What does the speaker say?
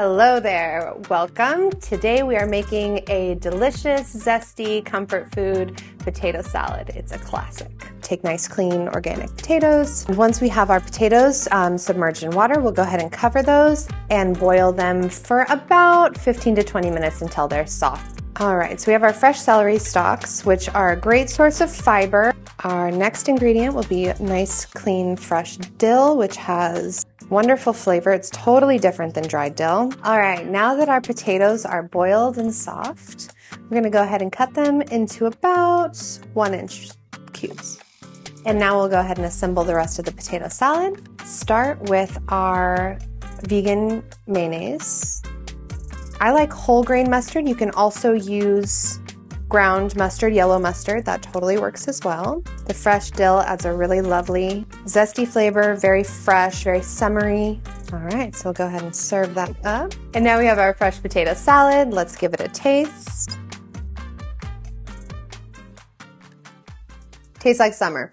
Hello there, welcome. Today we are making a delicious, zesty, comfort food potato salad. It's a classic. Take nice, clean, organic potatoes. Once we have our potatoes submerged in water, we'll go ahead and cover those and boil them for about 15 to 20 minutes until they're soft. All right, so we have our fresh celery stalks, which are a great source of fiber. Our next ingredient will be nice, clean, fresh dill, which has wonderful flavor. It's totally different than dried dill. All right, now that our potatoes are boiled and soft, we're gonna go ahead and cut them into about 1-inch cubes. And now we'll go ahead and assemble the rest of the potato salad. Start with our vegan mayonnaise. I like whole grain mustard. You can also use ground mustard, yellow mustard, that totally works as well. The fresh dill adds a really lovely zesty flavor, very fresh, very summery. All right, so we'll go ahead and serve that up. And now we have our fresh potato salad. Let's give it a taste. Tastes like summer.